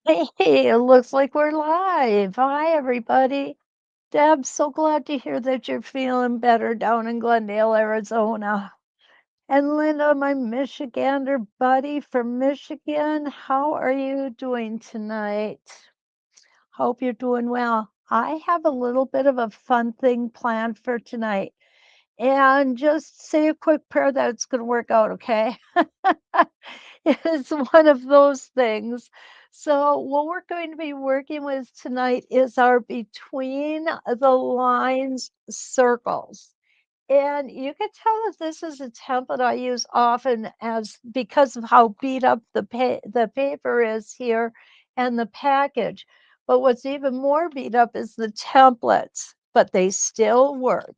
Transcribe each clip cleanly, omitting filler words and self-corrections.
Hey, it looks like we're live. Hi, everybody. Deb, so glad to hear that you're feeling better down in Glendale, Arizona. And Linda, my Michigander buddy from Michigan, how are you doing tonight? Hope you're doing well. I have a little bit of a fun thing planned for tonight. And just say a quick prayer that it's going to work out, okay? It's one of those things. So, what we're going to be working with tonight is our between the lines circles. And you can tell that this is a template I use often as because of how beat up the paper is here and the package. But what's even more beat up is the templates, but they still work.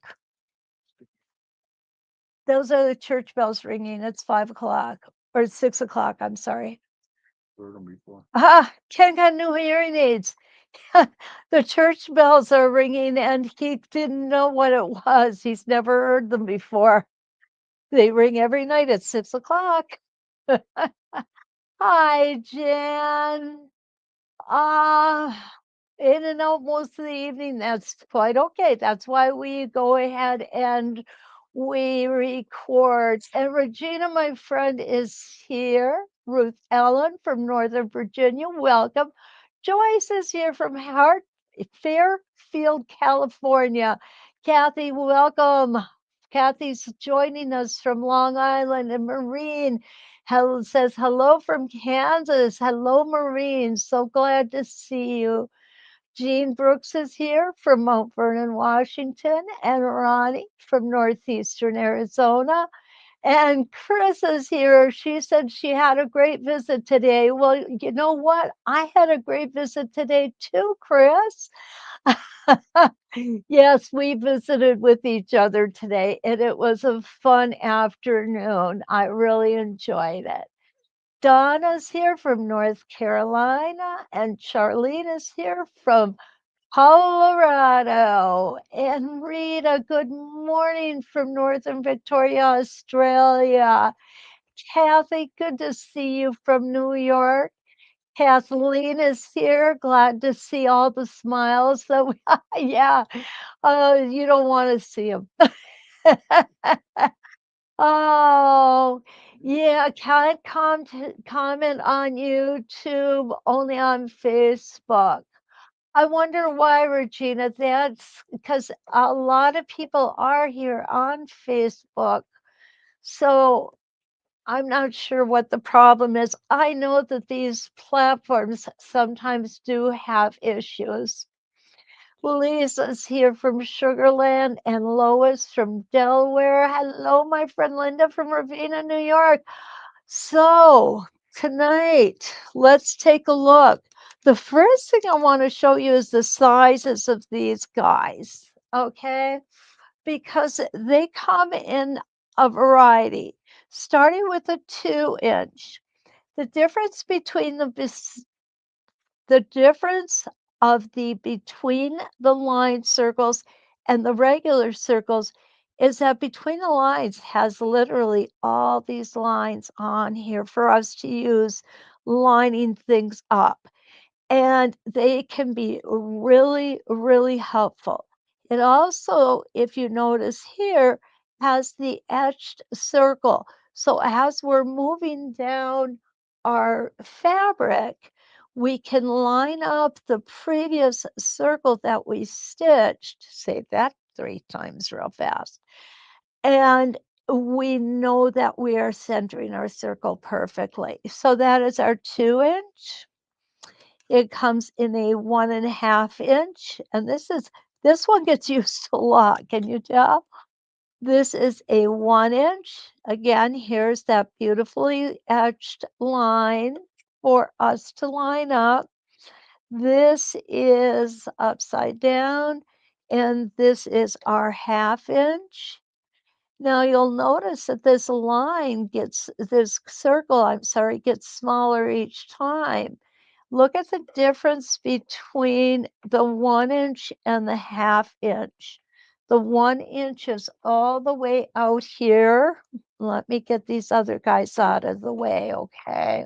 Those are the church bells ringing. It's 5 o'clock or 6 o'clock. I'm sorry. Heard them before. Ken got new hearing aids. The church bells are ringing and he didn't know what it was. He's never heard them before. They ring every night at 6 o'clock. Hi, Jen. Ah, in and out most of the evening. That's quite okay. That's why we go ahead and we record. And Regina, my friend, is here. Ruth Ellen from Northern Virginia, welcome. Joyce is here from Fairfield, California. Kathy, welcome. Kathy's joining us from Long Island, and Maureen says hello from Kansas. Hello, Maureen. So glad to see you. Jean Brooks is here from Mount Vernon, Washington, and Ronnie from Northeastern Arizona. And Chris is here. She said she had a great visit today. Well, you know what? I had a great visit today too, Chris. Yes, we visited with each other today, and it was a fun afternoon. I really enjoyed it. Donna's here from North Carolina, and Charlene is here from Colorado. And Rita, good morning from Northern Victoria, Australia. Kathy, good to see you from New York. Kathleen is here. Glad to see all the smiles that we, yeah, you don't want to see them. Oh, yeah, can't comment on YouTube, only on Facebook. I wonder why, Regina. That's because a lot of people are here on Facebook. So I'm not sure what the problem is. I know that these platforms sometimes do have issues. Lisa's here from Sugarland and Lois from Delaware. Hello, my friend Linda from Ravenna, New York. So, tonight, let's take a look. The first thing I want to show you is the sizes of these guys, okay? Because they come in a variety, starting with a 2 inch. The difference between the difference of the between the line circles and the regular circles is that between the lines has literally all these lines on here for us to use lining things up. And they can be really, really helpful. It also, if you notice here, has the etched circle. So as we're moving down our fabric, we can line up the previous circle that we stitched, say that 3 times real fast, and we know that we are centering our circle perfectly. So that is our 2 inch. It comes in a 1.5 inch, and this one gets used a lot. Can you tell? This is a 1 inch. Again, here's that beautifully etched line for us to line up. This is upside down, and this is our 1/2 inch. Now you'll notice that this circle, I'm sorry, gets smaller each time. Look at the difference between the 1 inch and the 1/2 inch. The 1 inch is all the way out here. Let me get these other guys out of the way, okay?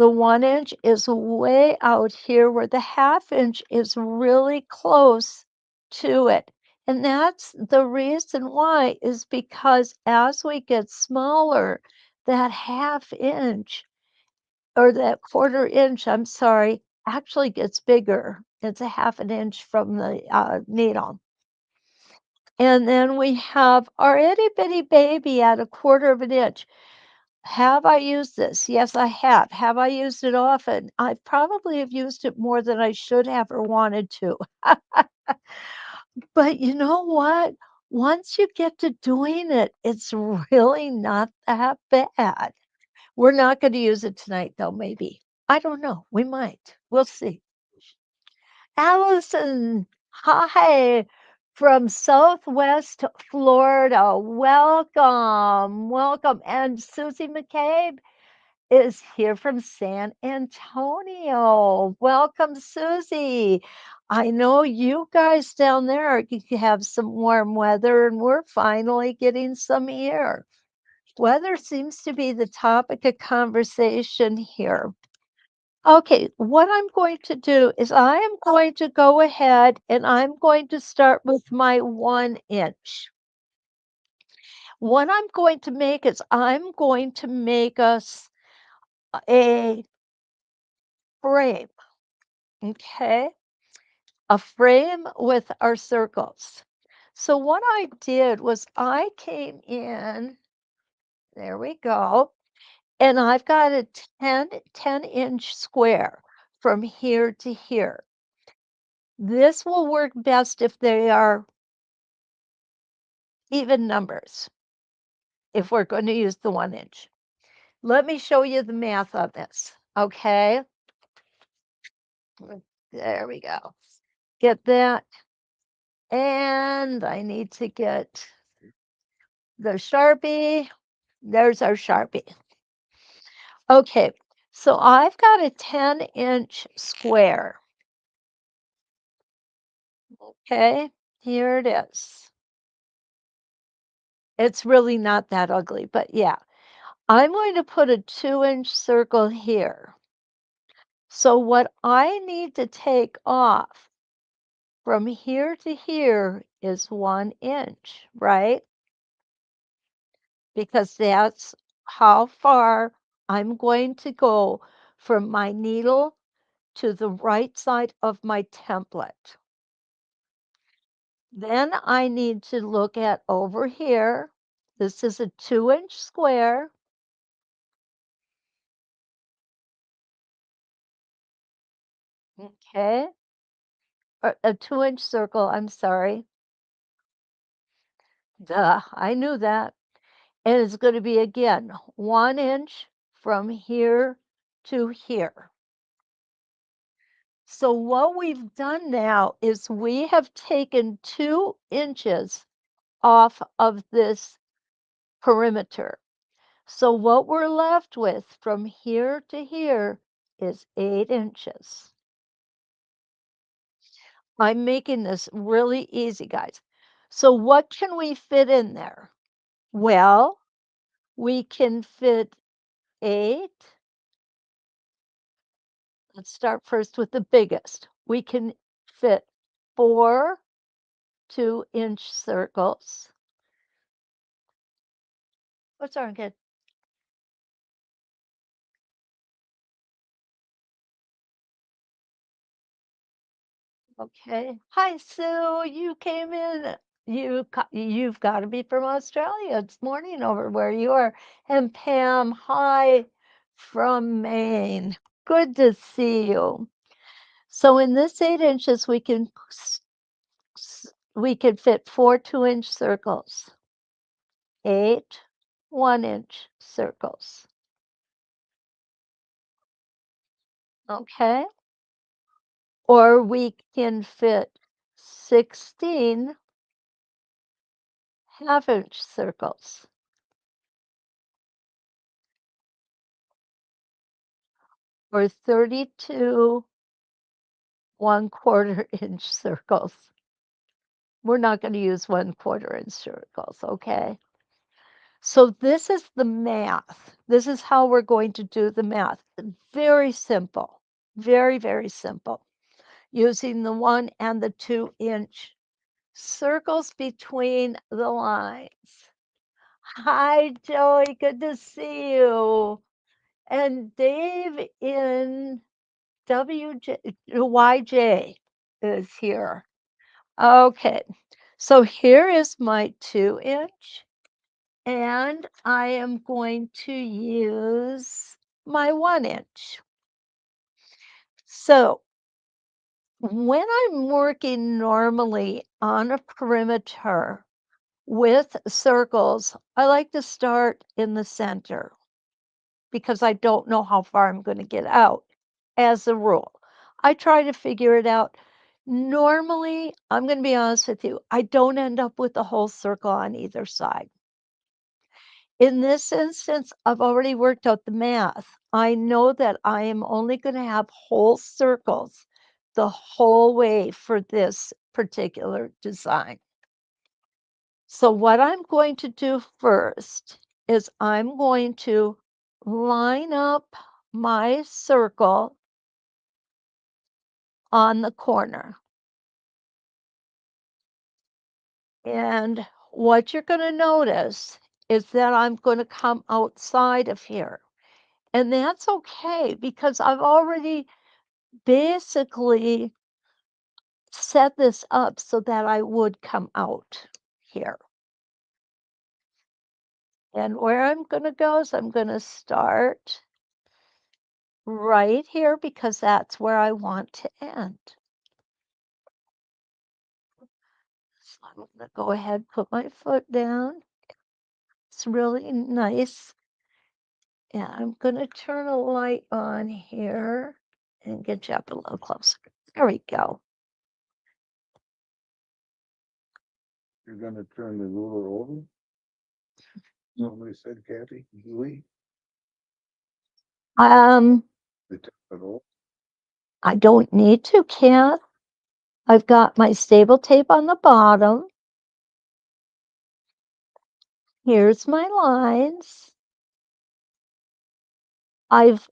The 1 inch is way out here where the half inch is really close to it. And that's the reason why is because as we get smaller, that half inch or that quarter inch, I'm sorry, actually gets bigger. It's a half an inch from the needle. And then we have our itty bitty baby at a quarter of an inch. Have I used this? Yes, I have. Have I used it often? I probably have used it more than I should have or wanted to. But you know what? Once you get to doing it, it's really not that bad. We're not going to use it tonight, though, maybe. I don't know. We might. We'll see. Allison, hi from Southwest Florida. Welcome. Welcome. And Susie McCabe is here from San Antonio. Welcome, Susie. I know you guys down there you have some warm weather, and we're finally getting some here. Weather seems to be the topic of conversation here. Okay, what I'm going to do is I am going to go ahead and I'm going to start with my 1 inch. What I'm going to make is I'm going to make us a frame, okay? A frame with our circles. So what I did was I came in, there we go, and I've got a 10-inch square from here to here. This will work best if they are even numbers, if we're going to use the 1 inch. Let me show you the math on this, okay? There we go. Get that. And I need to get the Sharpie. There's our Sharpie. Okay, so I've got a 10-inch square. Okay, here it is. It's really not that ugly, but yeah. I'm going to put a 2-inch circle here. So what I need to take off from here to here is 1 inch, right? Because that's how far I'm going to go from my needle to the right side of my template. Then I need to look at over here. This is a 2-inch square. Okay. Or a 2-inch circle, I'm sorry. Duh, I knew that. And it's going to be again 1 inch from here to here. So what we've done now is we have taken 2 inches off of this perimeter. So what we're left with from here to here is 8 inches. I'm making this really easy, guys. So what can we fit in there? Well, we can fit 8. Let's start first with the biggest. We can fit 4 2-inch circles. What's our good? Okay. Hi, Sue. You came in. You've got to be from Australia. It's morning over where you are. And Pam, hi from Maine. Good to see you. So in this 8 inches, we can fit 4 2-inch circles, 8 1-inch circles. Okay. Or we can fit 16 half-inch circles. Or 32 1/4 inch circles. We're not going to use 1/4 inch circles, okay? So this is the math. This is how we're going to do the math. Very simple, very, very simple. Using the 1 and the 2-inch circles between the lines. Hi, Joey. Good to see you. And Dave in YJ is here. Okay. So here is my 2-inch, and I am going to use my 1-inch. So when I'm working normally on a perimeter with circles, I like to start in the center because I don't know how far I'm going to get out as a rule. I try to figure it out. Normally, I'm going to be honest with you, I don't end up with a whole circle on either side. In this instance, I've already worked out the math. I know that I am only going to have whole circles the whole way for this particular design. So what I'm going to do first is I'm going to line up my circle on the corner. And what you're going to notice is that I'm going to come outside of here. And that's okay because I've already basically set this up so that I would come out here. And where I'm going to go is I'm going to start right here because that's where I want to end. So I'm going to go ahead, put my foot down. It's really nice. And I'm going to turn a light on here and get you up a little closer. There we go. You're gonna turn the ruler over? Somebody said, Kathy, Julie, Um, they took it over. I don't need to, Kath. I've got my stable tape on the bottom. Here's my lines. I've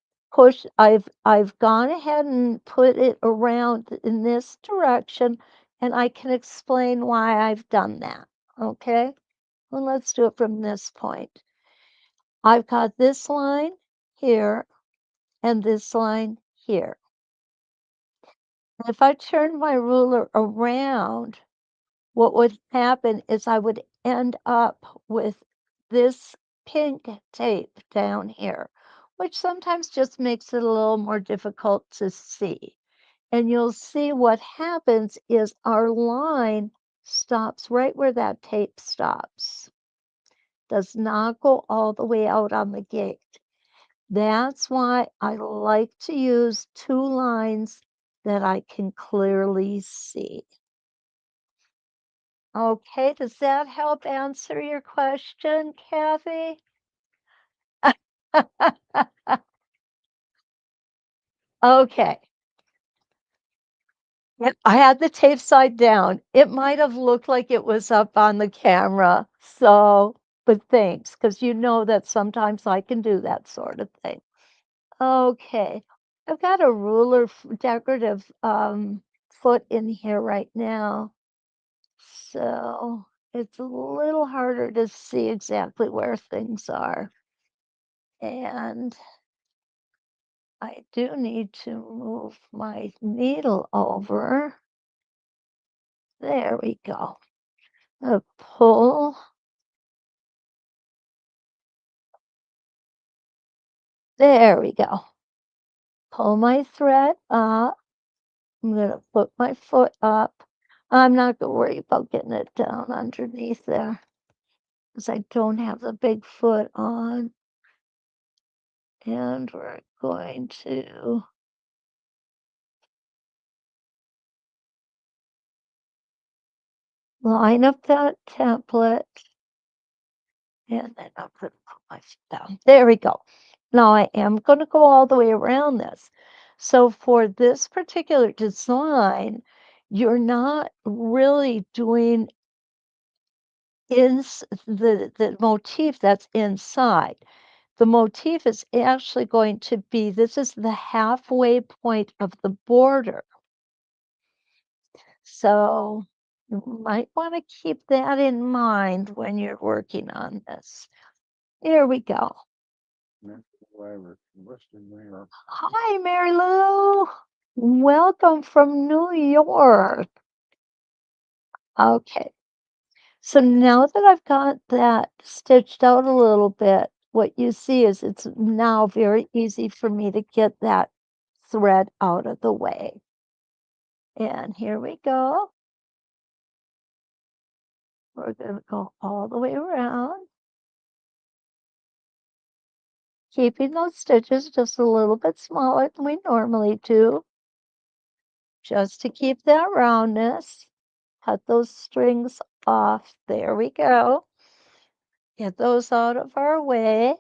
I've gone ahead and put it around in this direction, and I can explain why I've done that. Okay? Well, let's do it from this point. I've got this line here and this line here. If I turn my ruler around, what would happen is I would end up with this pink tape down here, which sometimes just makes it a little more difficult to see. And you'll see what happens is our line stops right where that tape stops. Does not go all the way out on the gate. That's why I like to use 2 lines that I can clearly see. Okay, does that help answer your question, Kathy? Okay. Yep, I had the tape side down. It might have looked like it was up on the camera. So, but thanks, because you know that sometimes I can do that sort of thing. Okay. I've got a ruler decorative foot in here right now. So it's a little harder to see exactly where things are. And I do need to move my needle over. There we go. Pull. There we go. Pull my thread up. I'm going to put my foot up. I'm not going to worry about getting it down underneath there because I don't have the big foot on. And we're going to line up that template. And then I'm going to put my foot down. There we go. Now I am going to go all the way around this. So for this particular design, you're not really doing the motif that's inside. The motif is actually going to be, this is the halfway point of the border. So you might want to keep that in mind when you're working on this. Here we go. Hi, Mary Lou. Welcome from New York. Okay. So now that I've got that stitched out a little bit, what you see is it's now very easy for me to get that thread out of the way. And here we go. We're going to go all the way around, keeping those stitches just a little bit smaller than we normally do, just to keep that roundness. Cut those strings off. There we go. Get those out of our way.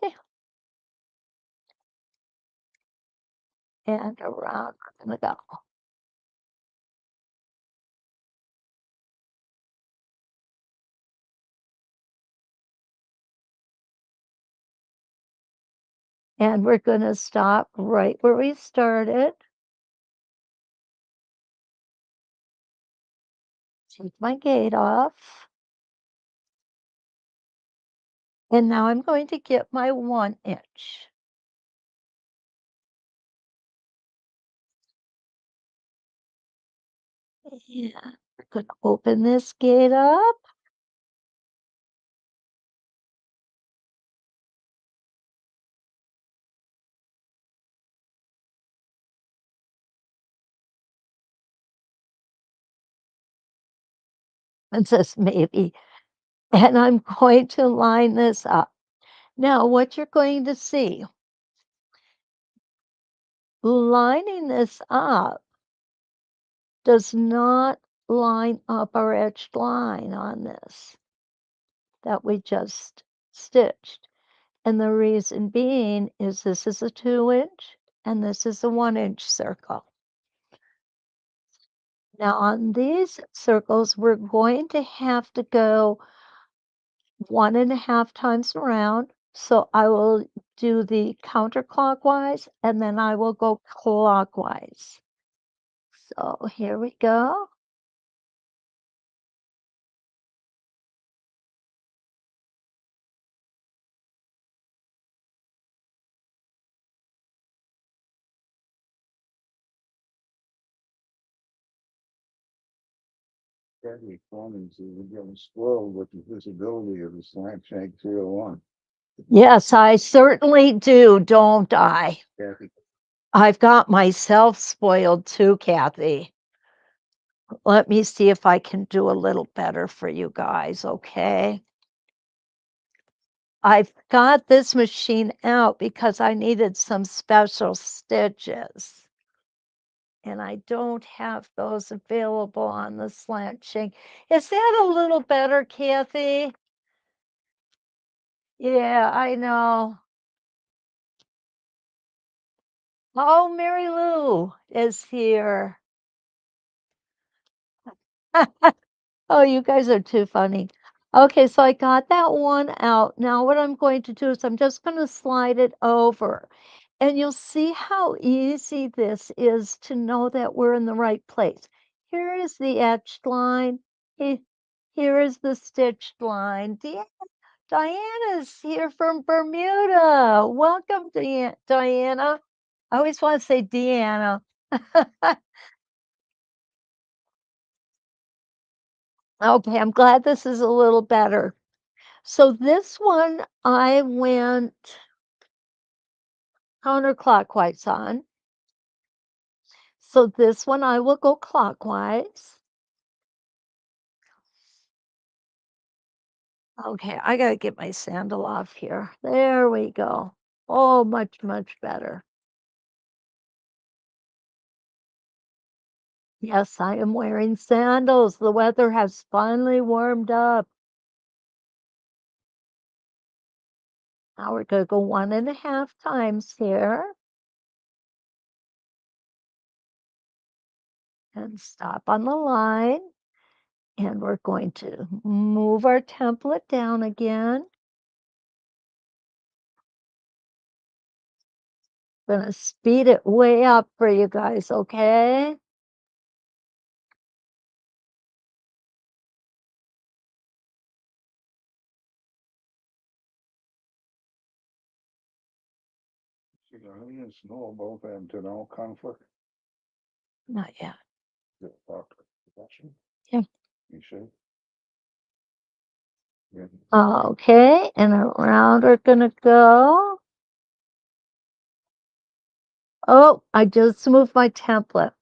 And around we're going to go. And we're going to stop right where we started. Take my gate off. And now I'm going to get my 1 inch. Yeah, we're going to open this gate up. It says maybe. And I'm going to line this up. Now, what you're going to see, lining this up does not line up our edged line on this that we just stitched. And the reason being is this is a 2 inch and this is a 1 inch circle. Now on these circles, we're going to have to go 1.5 times around. So I will do the counterclockwise and then I will go clockwise. So here we go. Kathy Fleming says we're getting spoiled with the visibility of the slant shank 301. Yes, I certainly do, don't I? Kathy. I've got myself spoiled too, Kathy. Let me see if I can do a little better for you guys, okay? I've got this machine out because I needed some special stitches. And I don't have those available on the slant shank. Is that a little better, Kathy? Yeah, I know. Oh, Mary Lou is here. Oh, you guys are too funny. Okay, so I got that one out. Now what I'm going to do is I'm just going to slide it over. And you'll see how easy this is to know that we're in the right place. Here is the etched line. Here is the stitched line. Diana's here from Bermuda. Welcome, Diana. I always want to say Deanna. Okay, I'm glad this is a little better. So this one I went counterclockwise on. So this one I will go clockwise. Okay, I gotta get my sandal off here. There we go. Oh, much, much better. Yes, I am wearing sandals. The weather has finally warmed up. Now we're gonna go 1.5 times here. And stop on the line. And we're going to move our template down again. Gonna speed it way up for you guys, okay? See, the onions know about that internal conflict. Not yet. The doctor, production, Yeah. you should. Yeah. Okay, and around we're gonna go. Oh, I just moved my template.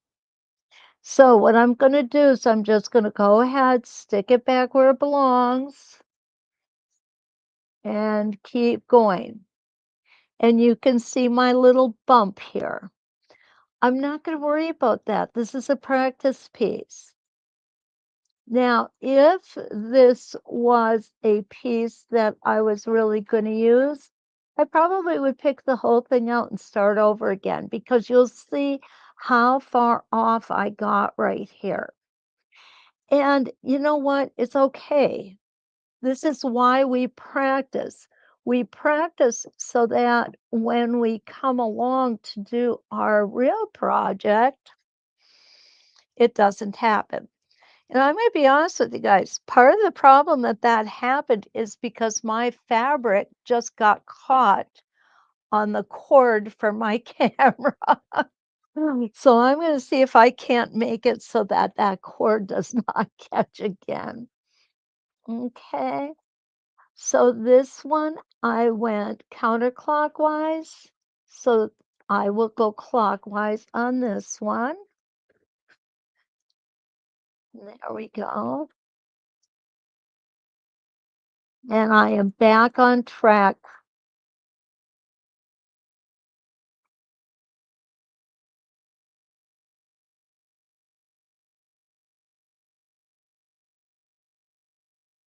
So what I'm gonna do is I'm just gonna go ahead, stick it back where it belongs, and keep going. And you can see my little bump here. I'm not gonna worry about that. This is a practice piece. Now, if this was a piece that I was really going to use, I probably would pick the whole thing out and start over again because you'll see how far off I got right here. And you know what? It's okay. This is why we practice. We practice so that when we come along to do our real project, it doesn't happen. And I'm gonna be honest with you guys, part of the problem that happened is because my fabric just got caught on the cord for my camera. So I'm gonna see if I can't make it so that that cord does not catch again. Okay, so this one, I went counterclockwise, so I will go clockwise on this one. There we go. And I am back on track.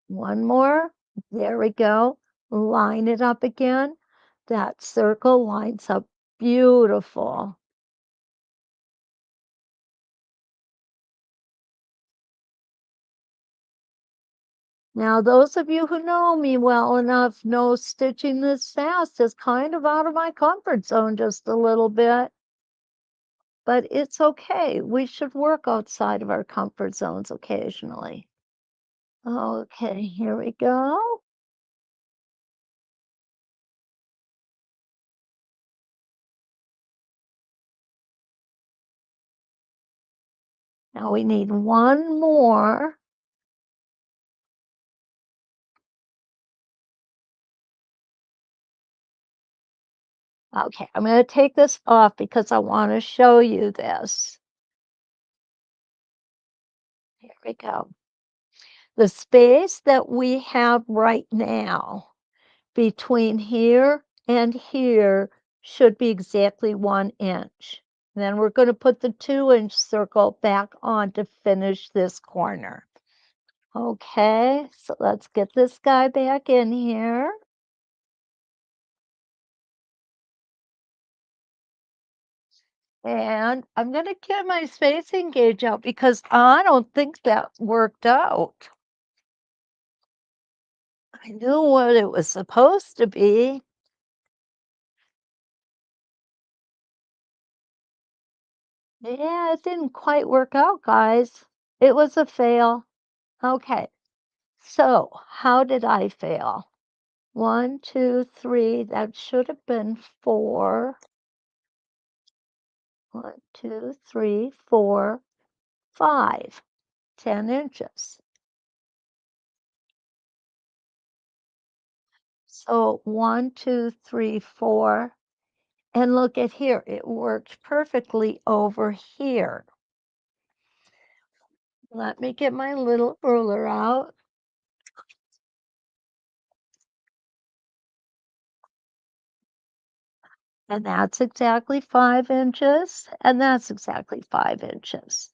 One more. There we go. Line it up again. That circle lines up beautiful. Now, those of you who know me well enough know stitching this fast is kind of out of my comfort zone just a little bit, but it's okay. We should work outside of our comfort zones occasionally. Okay, here we go. Now we need one more. Okay, I'm going to take this off because I want to show you this. Here we go. The space that we have right now between here and here should be exactly 1 inch. Then we're going to put the 2 inch circle back on to finish this corner. Okay, so let's get this guy back in here. And I'm going to get my spacing gauge out because I don't think that worked out. I knew what it was supposed to be. Yeah, it didn't quite work out, guys. It was a fail. Okay, so how did I fail? 1, 2, 3, that should have been 4. 1, 2, 3, 4, 5, 10 inches. So 1, 2, 3, 4. And look at here, it worked perfectly over here. Let me get my little ruler out. And that's exactly 5 inches, and that's exactly 5 inches.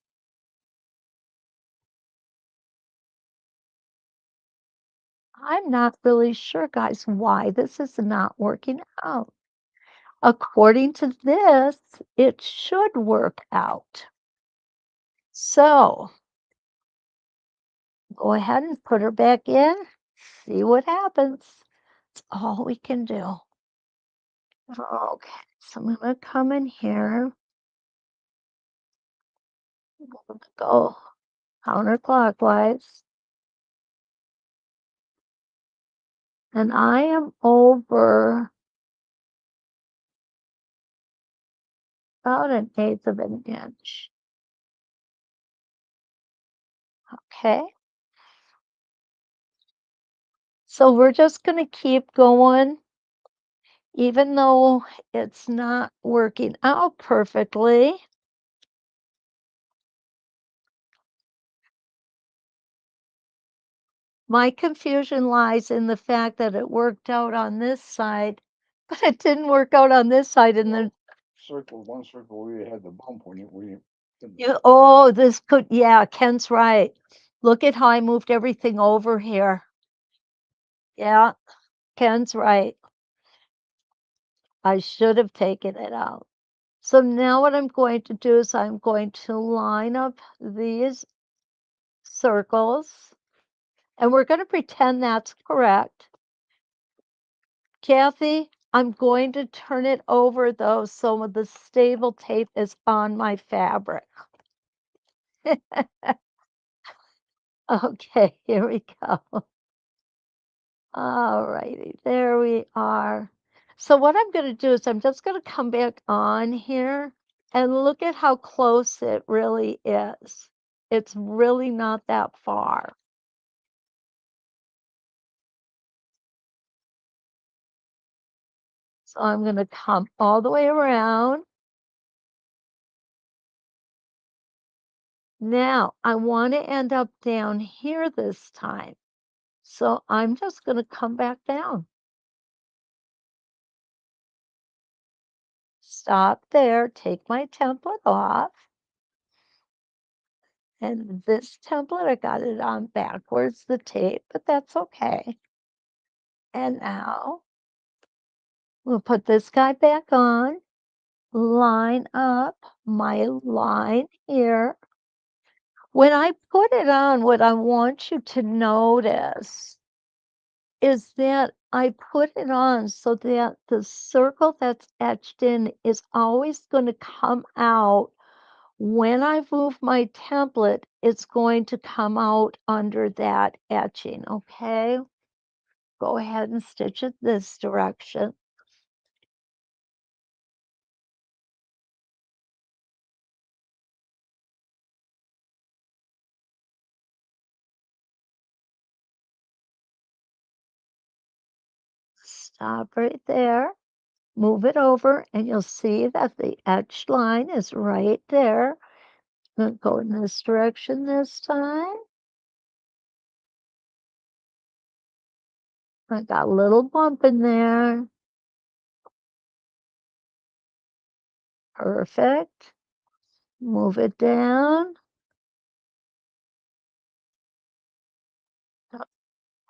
I'm not really sure, guys, why this is not working out. According to this, it should work out. So Go ahead and put her back in, see what happens. It's all we can do. Okay, so I'm gonna come in here, I'm gonna go counterclockwise, and I am over about 1/8 of an inch. Okay, so we're just gonna keep going, even though it's not working out perfectly. My confusion lies in the fact that it worked out on this side, but it didn't work out on this side, and then One circle where you had the bump when you. oh, this could, yeah, Ken's right. Look at how I moved everything over here. Yeah, Ken's right. I should have taken it out. So now what I'm going to do is I'm going to line up these circles, and we're going to pretend that's correct. Kathy, I'm going to turn it over though so the stable tape is on my fabric. Okay, here we go. All righty, there we are. So what I'm going to do is I'm just going to come back on here and look at how close it really is. It's really not that far. So I'm going to come all the way around. Now I want to end up down here this time. So I'm just going to come back down. Stop there, take my template off. And this template, I got it on backwards, the tape, but that's okay. And now we'll put this guy back on, line up my line here. When I put it on, what I want you to notice is that I put it on so that the circle that's etched in is always going to come out. When I move my template, it's going to come out under that etching, okay? Go ahead and stitch it this direction. Stop right there. Move it over, and you'll see that the etched line is right there. I'm gonna go in this direction this time. I got a little bump in there. Perfect. Move it down.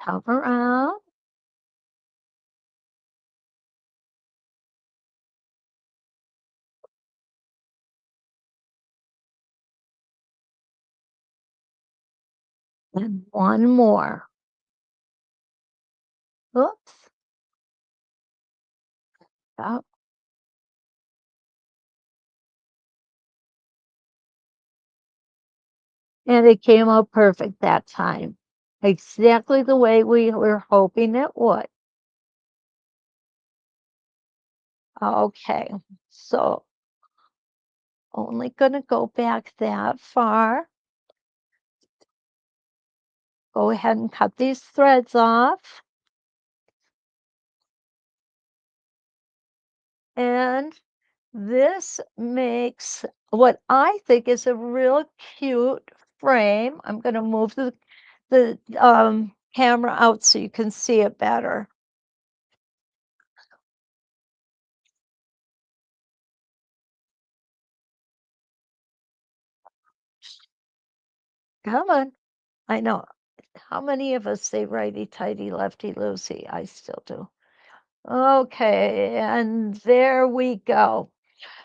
Come around. And one more. Oops. Yep. And it came out perfect that time. Exactly the way we were hoping it would. Okay, so only gonna go back that far. Go ahead and cut these threads off. And this makes what I think is a real cute frame. I'm gonna move the camera out so you can see it better. Come on. I know. How many of us say righty-tighty, lefty-loosey? I still do. Okay, and there we go.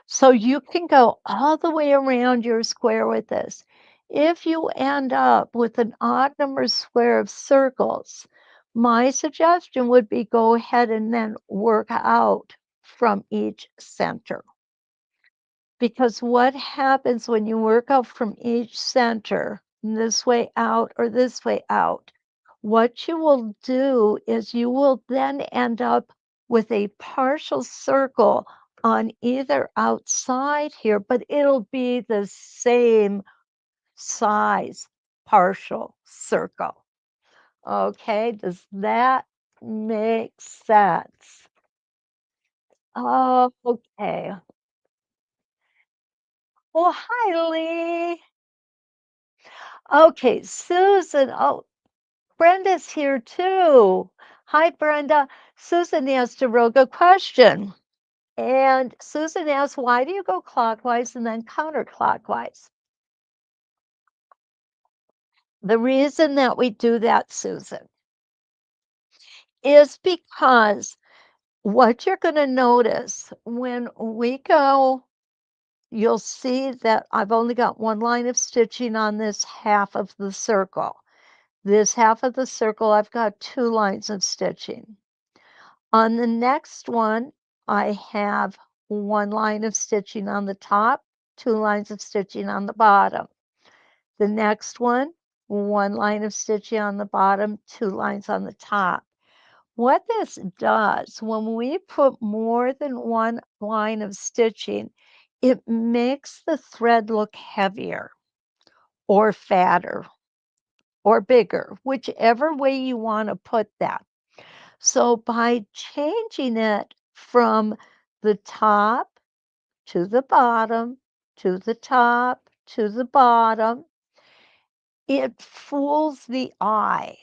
So you can go all the way around your square with this. If you end up with an odd number square of circles, my suggestion would be go ahead and then work out from each center. Because what happens when you work out from each center, this way out or this way out, what you will do is you will then end up with a partial circle on either outside here, but it'll be the same size partial circle. Okay, does that make sense? Oh, okay. Well, hi, Lee. Okay, Susan. Oh, Brenda's here too. Hi, Brenda. Susan asked a real good question. And Susan asked, why do you go clockwise and then counterclockwise? The reason that we do that, Susan, is because what you're going to notice when we go, you'll see that I've only got one line of stitching on this half of the circle. This half of the circle, I've got 2 lines of stitching. On the next one, I have 1 line of stitching on the top, 2 lines of stitching on the bottom. The next one, 1 line of stitching on the bottom, 2 lines on the top. What this does, when we put more than 1 line of stitching, it makes the thread look heavier or fatter or bigger, whichever way you want to put that. So by changing it from the top to the bottom, to the top, to the bottom, it fools the eye.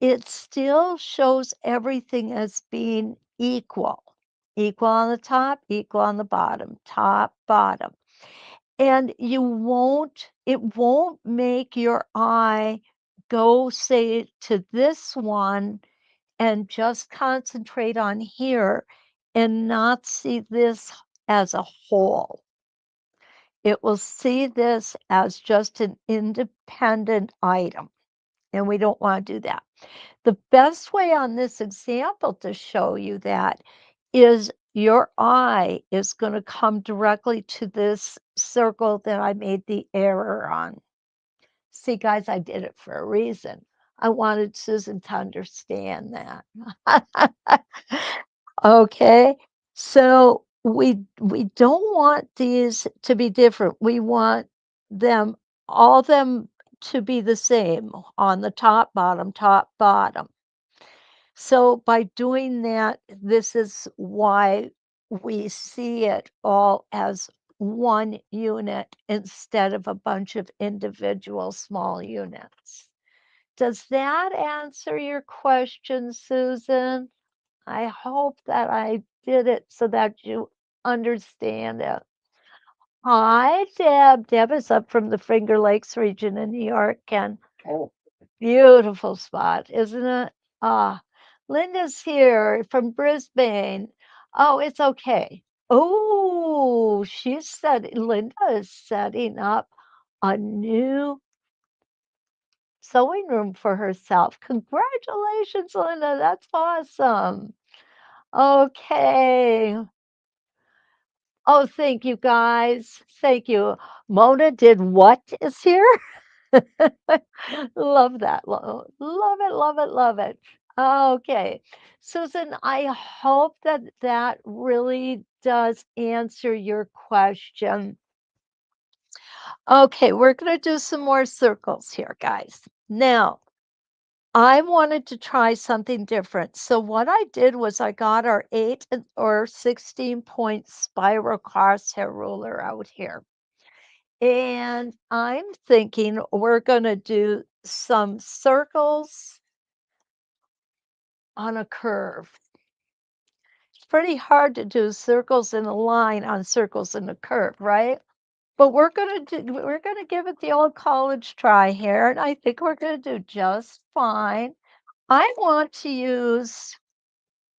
It still shows everything as being equal. Equal on the top, equal on the bottom, top, bottom. And it won't make your eye go, say, to this one and just concentrate on here and not see this as a whole. It will see this as just an independent item, and we don't want to do that. The best way on this example to show you that is your eye is going to come directly to this circle that I made the error on. See, guys, I did it for a reason. I wanted Susan to understand that. Okay, so we don't want these to be different. We want them all them to be the same on the top, bottom, top, bottom. So by doing that, this is why we see it all as one unit instead of a bunch of individual small units. Does that answer your question, Susan? I hope that I did it so that you understand it. Hi, Deb. Deb is up from the Finger Lakes region in New York, and Oh, beautiful spot, isn't it? Ah, Linda's here from Brisbane. Oh, it's okay. Oh, Linda is setting up a new sewing room for herself. Congratulations, Linda. That's awesome. Okay. Oh, thank you guys. Thank you. Mona did what is here? Love that. Love it, love it, love it. Okay. Susan, I hope that that really does answer your question. Okay, we're going to do some more circles here, guys. Now, I wanted to try something different. So what I did was I got our 8 or 16 point spiral crosshair ruler out here. And I'm thinking we're going to do some circles on a curve. It's pretty hard to do circles in a line on circles in a curve, right? But we're going to give it the old college try here, and I think we're going to do just fine. I want to use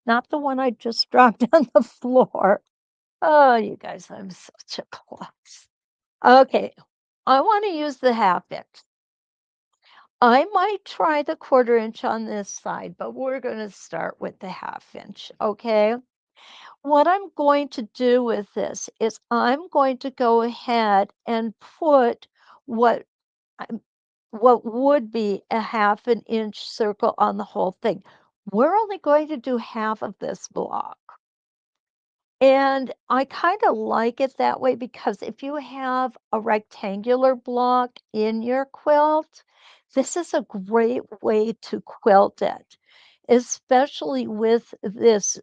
not the one I just dropped on the floor. Oh, you guys, I'm such a klutz. Okay, I want to use the 1/2 inch. I might try the 1/4 inch on this side, but we're going to start with the 1/2 inch, okay? What I'm going to do with this is I'm going to go ahead and put what I'm what would be a 1/2 an inch circle on the whole thing. We're only going to do half of this block. And I kind of like it that way because if you have a rectangular block in your quilt, this is a great way to quilt it, especially with this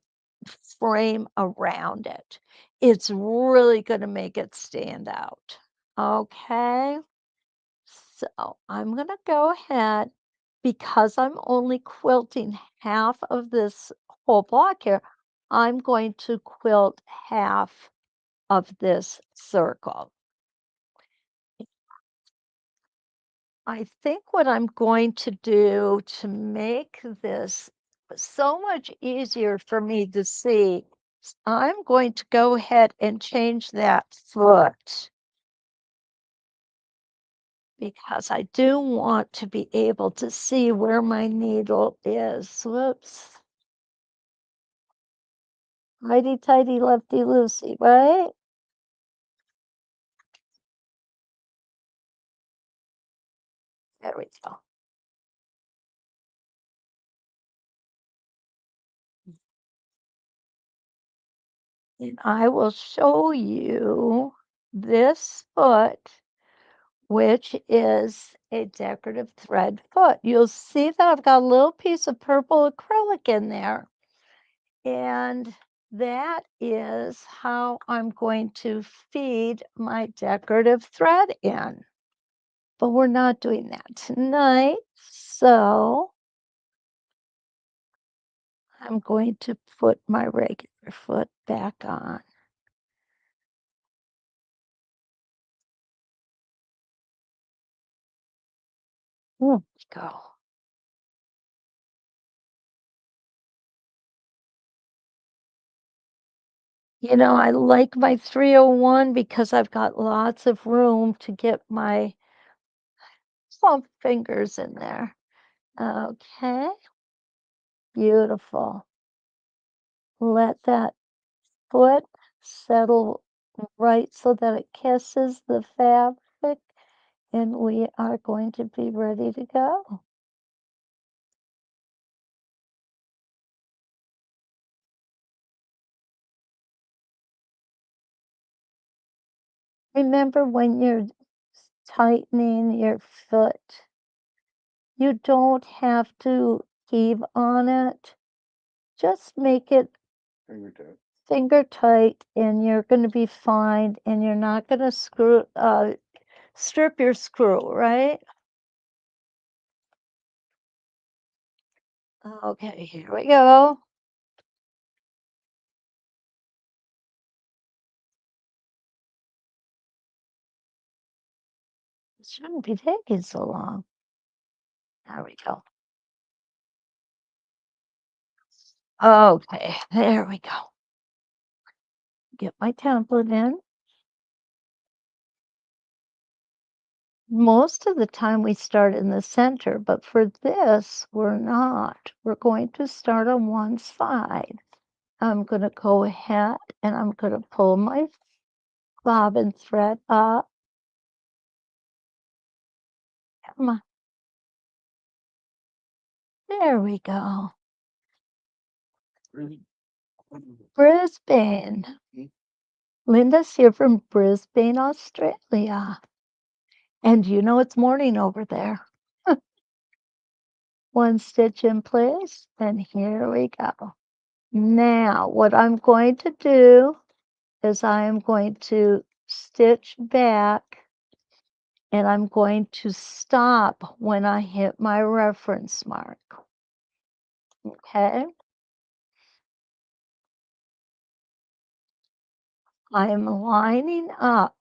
frame around it. It's really going to make it stand out. Okay, so I'm going to go ahead because I'm only quilting half of this whole block here. I'm going to quilt half of this circle. I think what I'm going to do to make this so much easier for me to see, I'm going to go ahead and change that foot because I do want to be able to see where my needle is. Whoops. Righty tighty, lefty loosey, right? There we go. And I will show you this foot, which is a decorative thread foot. You'll see that I've got a little piece of purple acrylic in there. And that is how I'm going to feed my decorative thread in. But we're not doing that tonight. So I'm going to put my regular foot back on. There we go. You know, I like my 301 because I've got lots of room to get my plump fingers in there. Okay, beautiful. Let that foot settle right so that it kisses the fabric, and we are going to be ready to go. Remember when you're tightening your foot, you don't have to heave on it. Just make it Fingertip. finger tight and you're going to be fine and you're not going to strip your screw, right? Okay, here we go. It shouldn't be taking so long. There we go. Okay, there we go. Get my template in. Most of the time we start in the center, but for this, we're not. We're going to start on one side. I'm going to go ahead and I'm going to pull my bobbin thread up. Come on. There we go. Really? Brisbane. Linda's here from Brisbane, Australia. And you know it's morning over there. One stitch in place, and here we go. Now, what I'm going to do is I am going to stitch back and I'm going to stop when I hit my reference mark. Okay? I am lining up.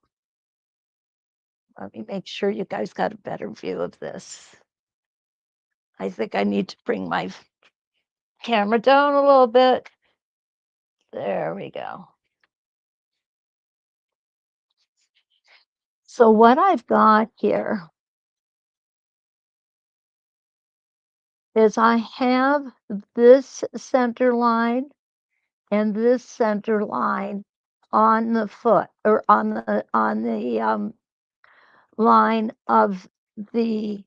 Let me make sure you guys got a better view of this. I think I need to bring my camera down a little bit. There we go. So what I've got here is I have this center line and this center line on the foot or on the line of the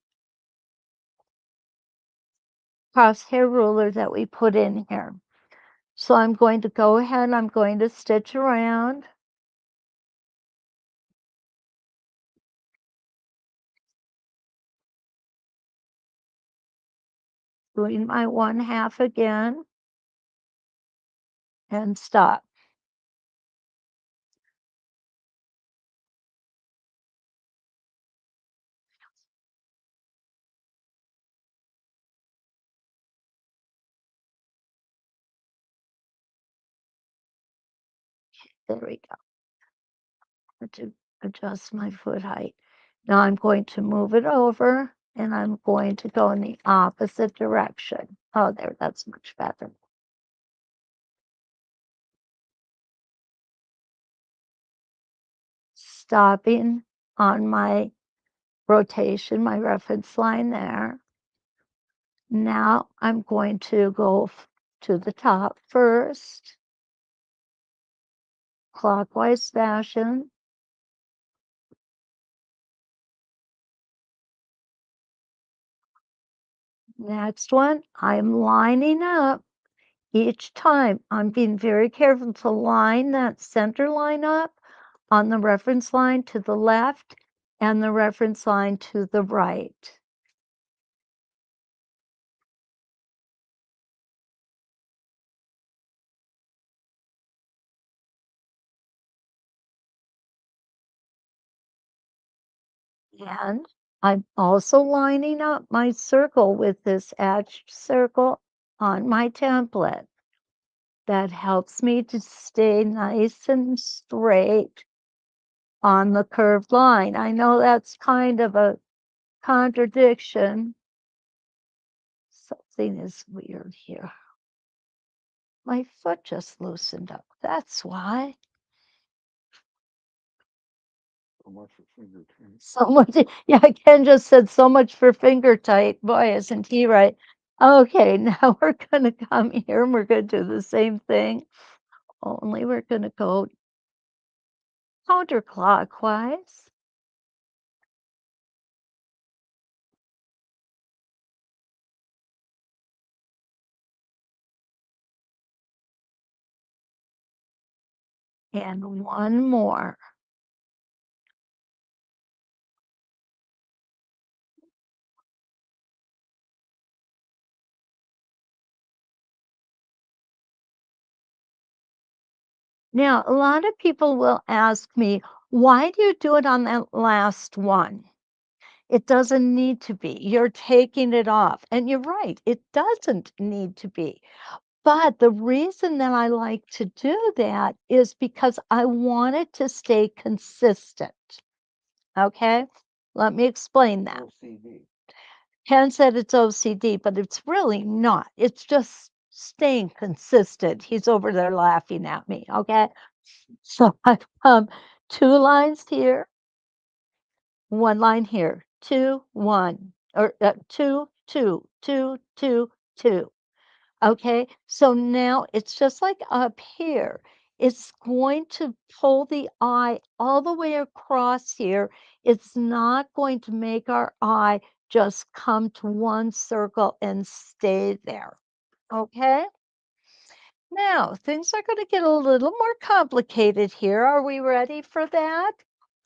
crosshair ruler that we put in here. So I'm going to go ahead, I'm going to stitch around. Doing my 1/2 again and stop. There we go. To adjust my foot height. Now I'm going to move it over and I'm going to go in the opposite direction. Oh, there, that's much better. Stopping on my rotation, my reference line there. Now I'm going to go to the top first, clockwise fashion. Next one, I'm lining up each time. I'm being very careful to line that center line up on the reference line to the left and the reference line to the right. And I'm also lining up my circle with this etched circle on my template. That helps me to stay nice and straight on the curved line. I know that's kind of a contradiction. Something is weird here. My foot just loosened up. That's why. So much for finger tight. So much. Yeah, Ken just said so much for finger tight. Boy, isn't he right? Okay, now we're going to come here and we're going to do the same thing, only we're going to go counterclockwise. And one more. Now, a lot of people will ask me, why do you do it on that last one? It doesn't need to be. You're taking it off. And you're right, it doesn't need to be. But the reason that I like to do that is because I want it to stay consistent. Okay? Let me explain that. OCD. Ken said it's OCD, but it's really not. It's just staying consistent. He's over there laughing at me. Okay? So I come 2 lines here, 1 line here, 2, 1, or 2, 2, 2, 2, 2. Okay, so now it's just like up here. It's going to pull the eye all the way across here. It's not going to make our eye just come to one circle and stay there. Okay? Now, things are going to get a little more complicated here. Are we ready for that?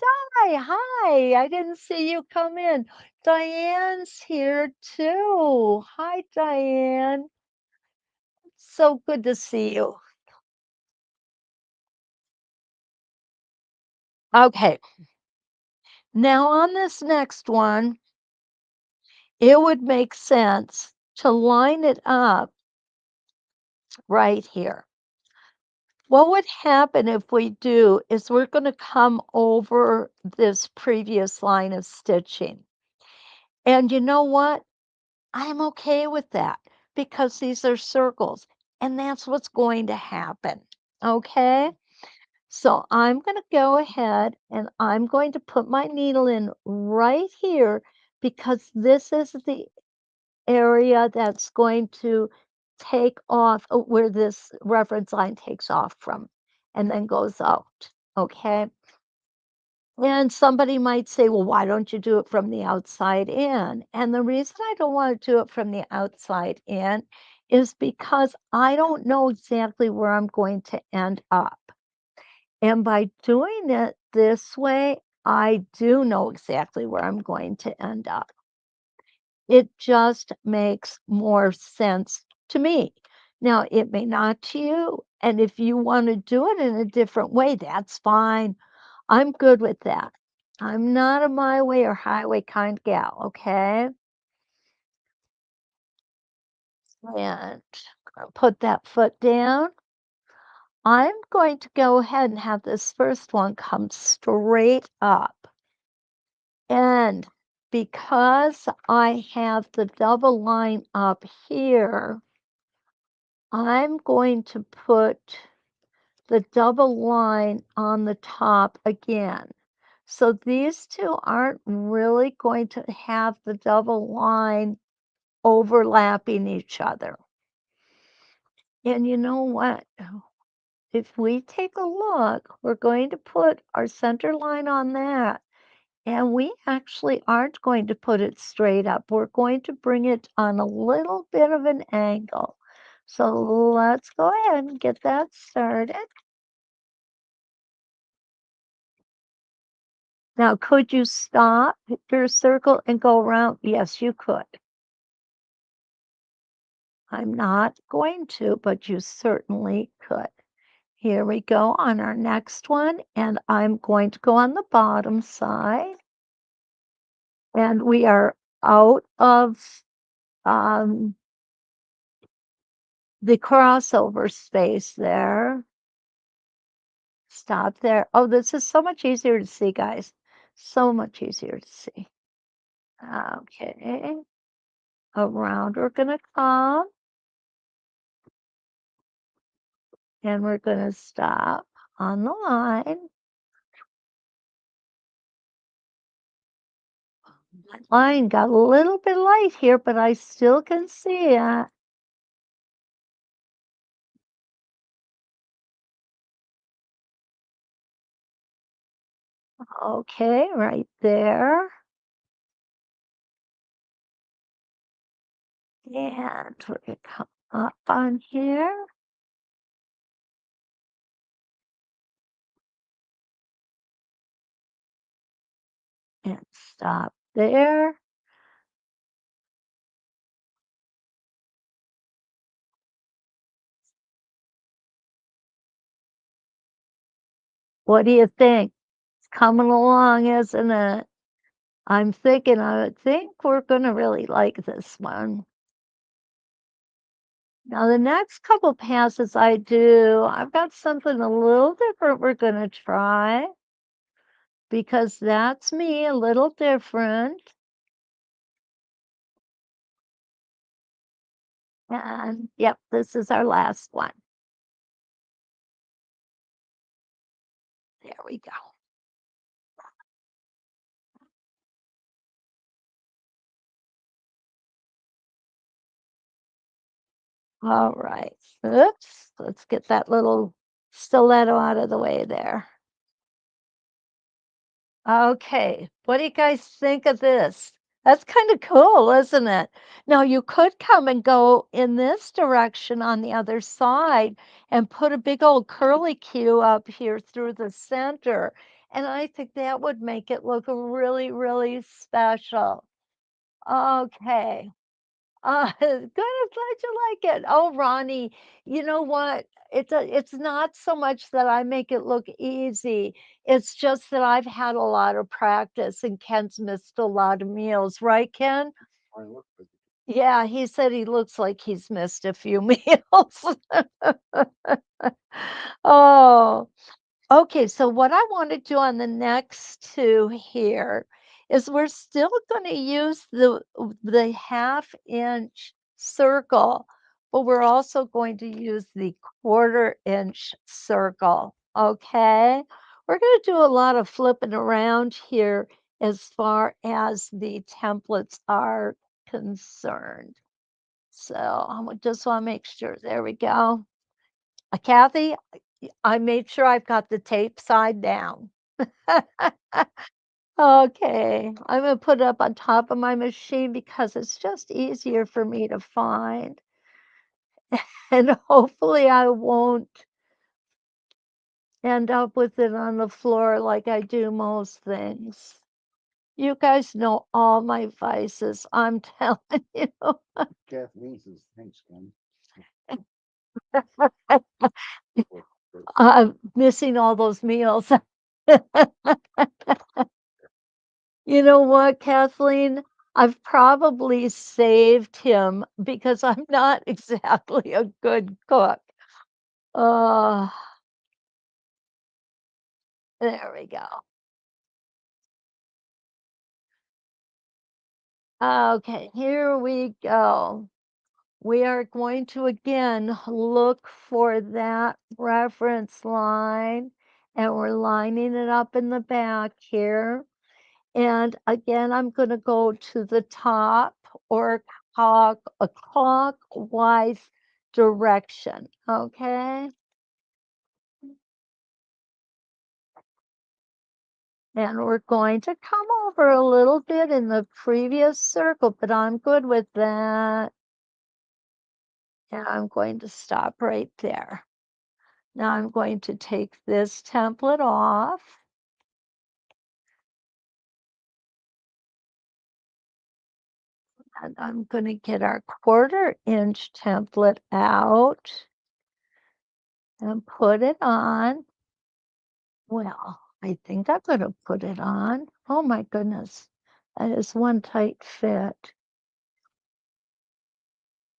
Hi, I didn't see you come in. Diane's here too. Hi, Diane. So good to see you. Okay. Now on this next one, it would make sense to line it up right here. What would happen if we do is we're going to come over this previous line of stitching. And you know what? I'm okay with that because these are circles and that's what's going to happen. Okay? So I'm going to go ahead and I'm going to put my needle in right here because this is the area that's going to take off where this reference line takes off from and then goes out. Okay. And somebody might say, well, why don't you do it from the outside in? And the reason I don't want to do it from the outside in is because I don't know exactly where I'm going to end up. And by doing it this way, I do know exactly where I'm going to end up. It just makes more sense to me. Now, it may not to you. And if you want to do it in a different way, that's fine. I'm good with that. I'm not a my way or highway kind of gal, okay? And put that foot down. I'm going to go ahead and have this first one come straight up. And because I have the double line up here, I'm going to put the double line on the top again. So these two aren't really going to have the double line overlapping each other. And you know what? If we take a look, we're going to put our center line on that. And we actually aren't going to put it straight up. We're going to bring it on a little bit of an angle. So let's go ahead and get that started. Now, could you stop your circle and go around? Yes, you could. I'm not going to, but you certainly could. Here we go on our next one, and I'm going to go on the bottom side. And we are out of um, the crossover space there. Stop there. Oh, this is so much easier to see, guys. So much easier to see. Okay. Around we're going to come. And we're going to stop on the line. My line got a little bit light here, but I still can see it. Okay, right there. And we're going to come up on here. And stop there. What do you think? It's coming along, isn't it? I think we're going to really like this one. Now, the next couple passes I do, I've got something a little different we're going to try because that's me, a little different. And yep, this is our last one. There we go. All right. Oops. Let's get that little stiletto out of the way there. Okay. What do you guys think of this? That's kind of cool, isn't it? Now, you could come and go in this direction on the other side and put a big old curly Q up here through the center. And I think that would make it look really, really special. Okay. Good, I'm glad you like it. Oh, Ronnie, you know what? It's not so much that I make it look easy. It's just that I've had a lot of practice and Ken's missed a lot of meals, right, Ken? I look at Yeah, he said he looks like he's missed a few meals. Oh, okay, so what I want to do on the next two here is we're still going to use the 1/2 inch circle, but we're also going to use the 1/4 inch circle. Okay. We're going to do a lot of flipping around here as far as the templates are concerned. So just want to make sure. There we go. Kathy, I made sure I've got the tape side down. Okay, I'm gonna put it up on top of my machine because it's just easier for me to find. And hopefully I won't end up with it on the floor like I do most things. You guys know all my vices, I'm telling you. Kathleen says, thanks, Ken. I'm missing all those meals. You know what, Kathleen? I've probably saved him because I'm not exactly a good cook. Uh, there we go. Okay, here we go. We are going to again look for that reference line, and we're lining it up in the back here. And again, I'm going to go to the top or a clockwise direction. Okay. And we're going to come over a little bit in the previous circle, but I'm good with that. And I'm going to stop right there. Now I'm going to take this template off. And I'm going to get our 1/4-inch template out and put it on. Well, I think I'm going to put it on. Oh my goodness. That is one tight fit.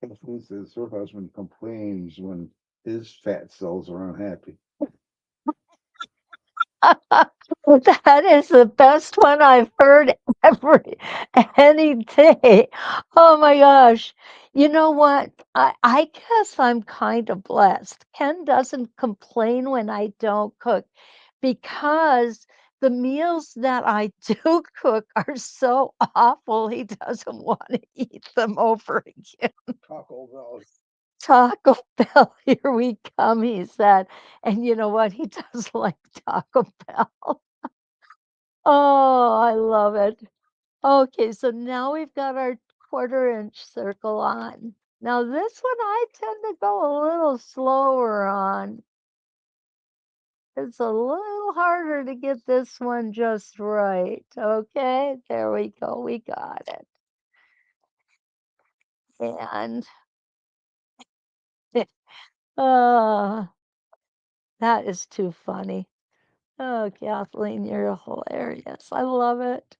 Kathleen says her husband complains when his fat cells are unhappy. That is the best one I've heard any day. Oh my gosh. You know what? I guess I'm kind of blessed. Ken doesn't complain when I don't cook because the meals that I do cook are so awful, he doesn't want to eat them over again. Taco Bell. Taco Bell, here we come, he said. And you know what? He does like Taco Bell. Oh, I love it. Okay, so now we've got our 1/4-inch circle on. Now this one I tend to go a little slower on. It's a little harder to get this one just right. Okay, there we go. We got it. And uh, that is too funny. Oh, Kathleen, you're hilarious. I love it.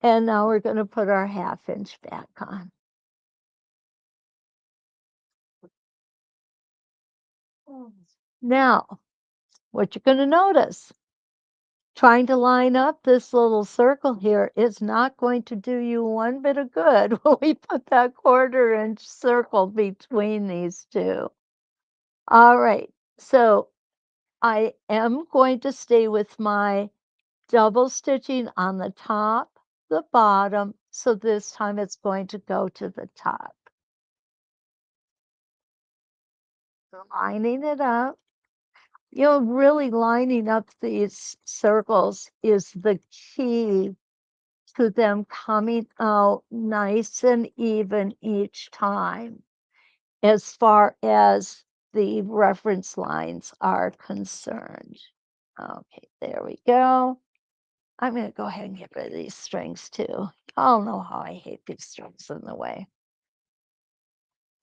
And now we're going to put our 1/2 inch back on. Now, what you're going to notice, trying to line up this little circle here is not going to do you one bit of good when we put that 1/4-inch circle between these two. All right, so I am going to stay with my double stitching on the top, the bottom, so this time it's going to go to the top. Lining it up. You know, really lining up these circles is the key to them coming out nice and even each time, as far as the reference lines are concerned. Okay, there we go. I'm going to go ahead and get rid of these strings too. Y'all know how I hate these strings in the way.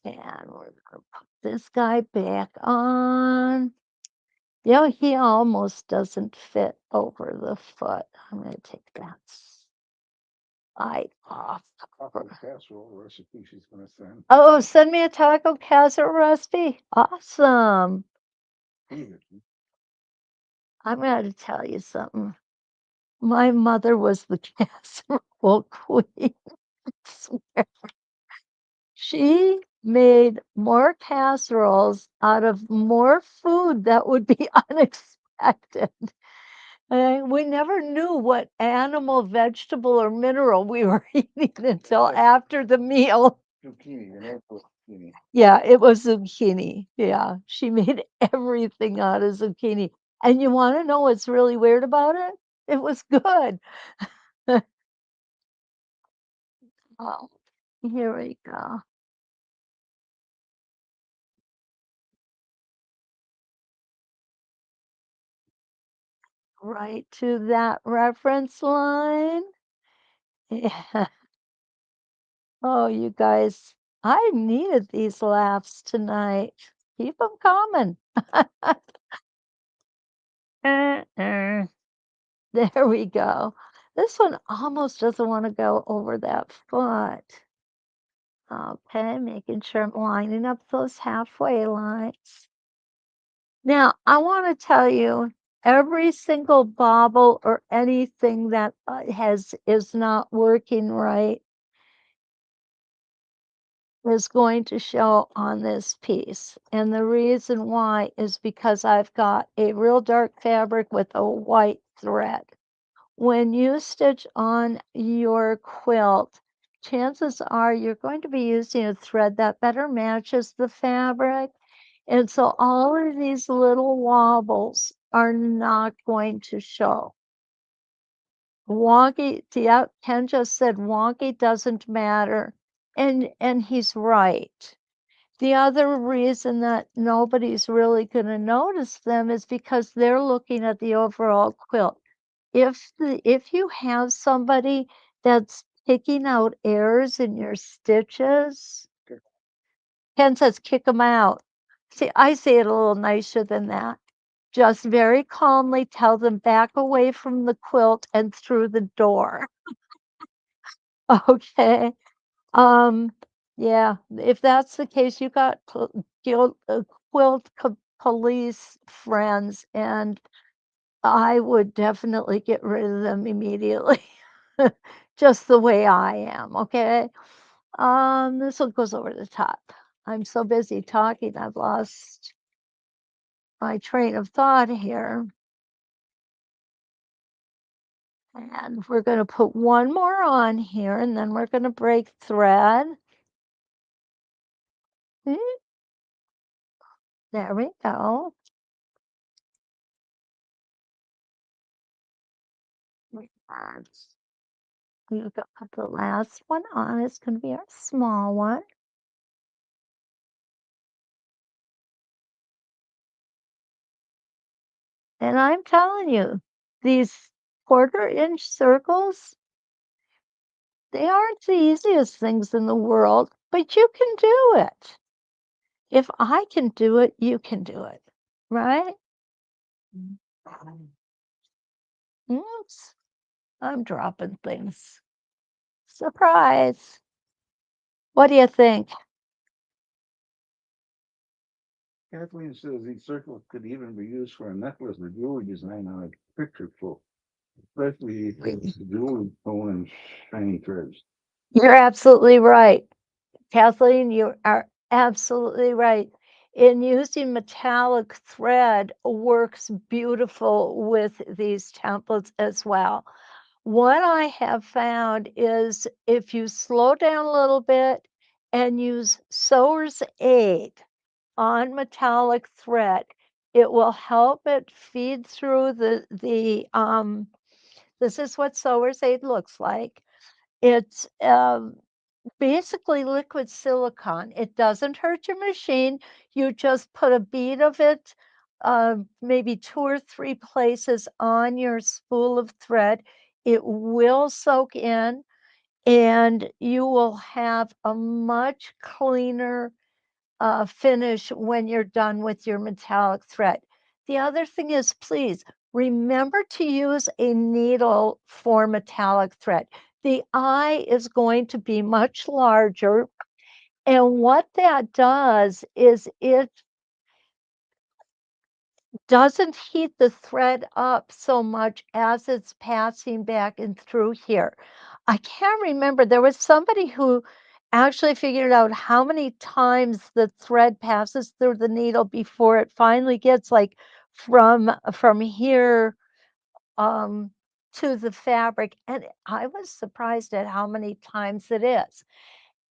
And we're going to put this guy back on. Yeah, he almost doesn't fit over the foot. I'm going to take that side off. Taco casserole recipe she's gonna send. Oh, send me a taco casserole recipe. Awesome. I'm going to tell you something. My mother was the casserole queen. I swear. She made more casseroles out of more food that would be unexpected. We never knew what animal, vegetable, or mineral we were eating until after the meal. Zucchini, you know, zucchini. Yeah, it was zucchini. Yeah, she made everything out of zucchini. And you want to know what's really weird about it? It was good. Oh, here we go. Right to that reference line. Yeah. Oh, you guys, I needed these laughs tonight. Keep them coming. Uh-uh. There we go. This one almost doesn't want to go over that foot. Okay, making sure I'm lining up those halfway lines. Now, I want to tell you, every single bobble or anything that is not working right is going to show on this piece. And the reason why is because I've got a real dark fabric with a white thread. When you stitch on your quilt, chances are you're going to be using a thread that better matches the fabric. And so all of these little wobbles are not going to show. Wonky, yeah, Ken just said wonky doesn't matter. And he's right. The other reason that nobody's really going to notice them is because they're looking at the overall quilt. If you have somebody that's picking out errors in your stitches, Ken says kick them out. See, I say it a little nicer than that. Just very calmly tell them back away from the quilt and through the door. Okay. Um, yeah, if that's the case, you got quilt police friends, and I would definitely get rid of them immediately. Just the way I am, okay? This one goes over the top. I'm so busy talking, I've lost my train of thought here. And we're going to put one more on here, and then we're going to break thread. Mm, there we go. And we're going to put the last one on. It's going to be our small one. And I'm telling you, these 1/4 inch circles, they aren't the easiest things in the world, but you can do it. If I can do it, you can do it, right? Oops, I'm dropping things. Surprise. What do you think? Kathleen says these circles could even be used for a necklace or jewelry design on a picture book, especially the jewelry tone and shiny threads. You're absolutely right. Kathleen, you are absolutely right. In using metallic thread works beautiful with these templates as well. What I have found is if you slow down a little bit and use sewer's aid on metallic thread, it will help it feed through this is what sewer's aid looks like. It's basically liquid silicone. It doesn't hurt your machine. You just put a bead of it, maybe 2 or 3 places on your spool of thread. It will soak in, and you will have a much cleaner finish when you're done with your metallic thread. The other thing is, please remember to use a needle for metallic thread. The eye is going to be much larger. And what that does is it doesn't heat the thread up so much as it's passing back and through here. I can't remember. There was somebody who actually figured out how many times the thread passes through the needle before it finally gets like from here um, to the fabric. And I was surprised at how many times it is.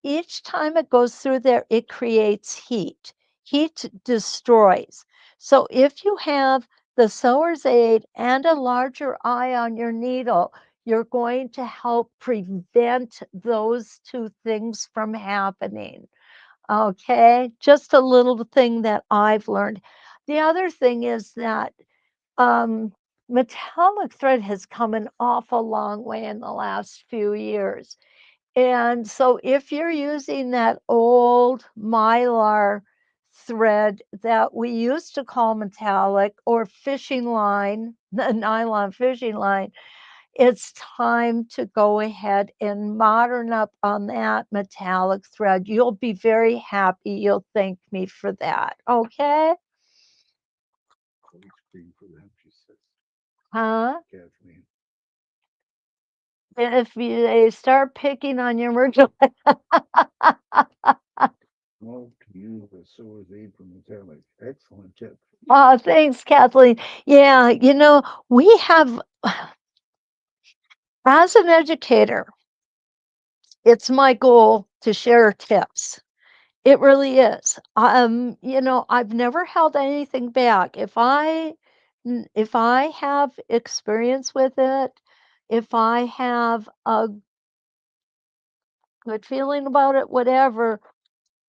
Each time it goes through there, it creates heat. Heat destroys. So if you have the sewer's aid and a larger eye on your needle, you're going to help prevent those two things from happening. Okay, just a little thing that I've learned. The other thing is that um, metallic thread has come an awful long way in the last few years. And so if you're using that old mylar thread that we used to call metallic or fishing line, the nylon fishing line, it's time to go ahead and modern up on that metallic thread. You'll be very happy. You'll thank me for that. Okay? For them, she says, Huh? Kathleen. If they start picking on your merchandise, Well, to use a sewer's aid for metallic. Excellent tip. oh, thanks, Kathleen. Yeah, we have, as an educator, it's my goal to share tips. It really is. I've never held anything back. If I have experience with it, if I have a good feeling about it, whatever,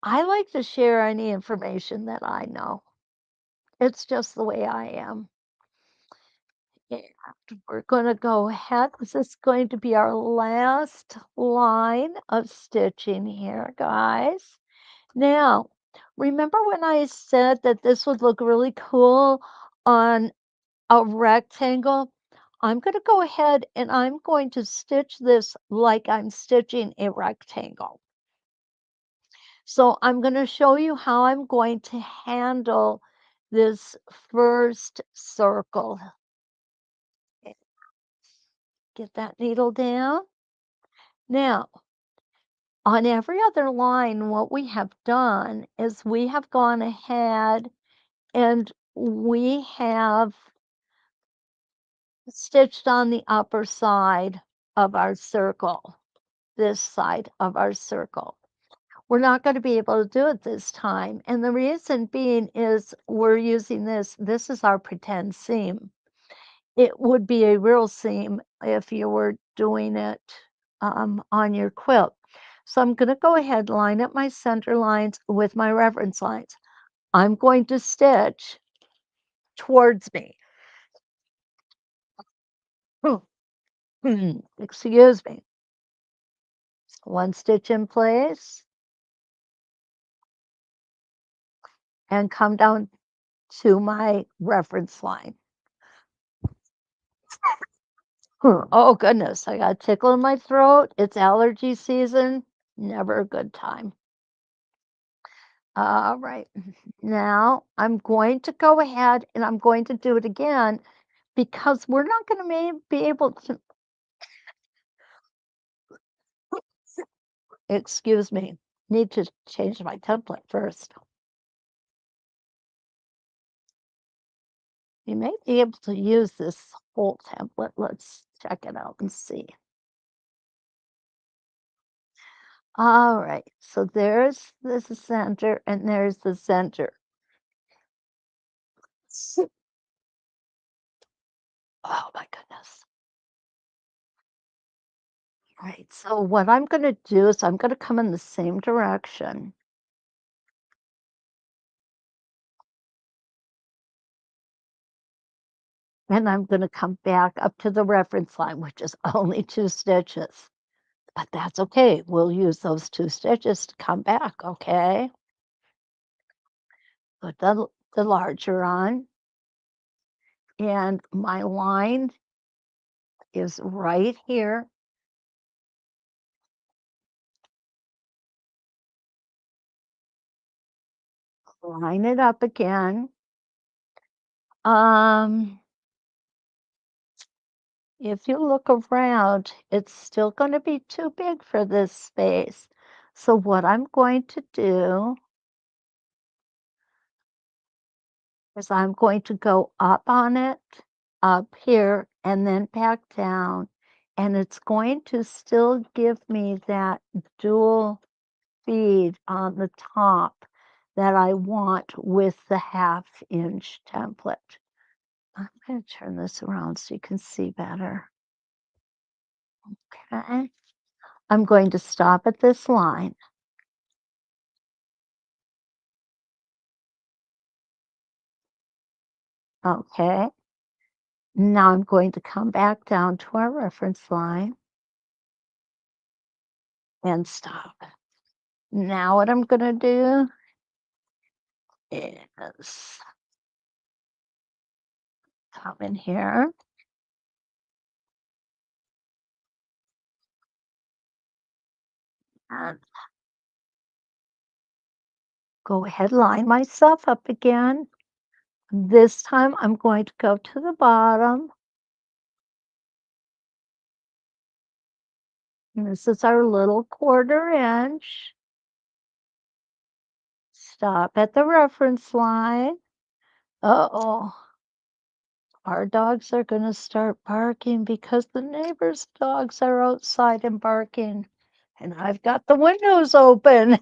I like to share any information that I know. It's just the way I am. And we're going to go ahead. This is going to be our last line of stitching here, guys. Now, remember when I said that this would look really cool on a rectangle? I'm going to go ahead and I'm going to stitch this like I'm stitching a rectangle. So I'm going to show you how I'm going to handle this first circle. Get that needle down. Now, on every other line, what we have done is we have gone ahead and we have stitched on the upper side of our circle, this side of our circle. We're not going to be able to do it this time. And the reason being is we're using this is our pretend seam. It would be a real seam if you were doing it on your quilt. So I'm going to go ahead, line up my center lines with my reference lines. I'm going to stitch towards me. Excuse me. One stitch in place and come down to my reference line. Oh goodness, I got a tickle in my throat. It's allergy season. Never a good time. All right. Now I'm going to go ahead and I'm going to do it again because we're not going to be able to, excuse me, need to change my template first. You may be able to use this whole template. Let's check it out and see. All right, so there's this center and there's the center. Oh my goodness. All right, so what I'm going to do is I'm going to come in the same direction. And I'm going to come back up to the reference line, which is only 2 stitches. But that's okay. We'll use those 2 stitches to come back, okay? Put the larger on. And my line is right here. Line it up again. If you look around, it's still going to be too big for this space. So what I'm going to do is I'm going to go up on it, up here, and then back down. And it's going to still give me that dual bead on the top that I want with the 1/2 inch template. I'm going to turn this around so you can see better. Okay. I'm going to stop at this line. Okay. Now I'm going to come back down to our reference line and stop. Now what I'm going to do is come in here and go ahead, line myself up again. This time I'm going to go to the bottom. And this is our little 1/4 inch. Stop at the reference line. Uh-oh. Our dogs are going to start barking because the neighbors' dogs are outside and barking. And I've got the windows open.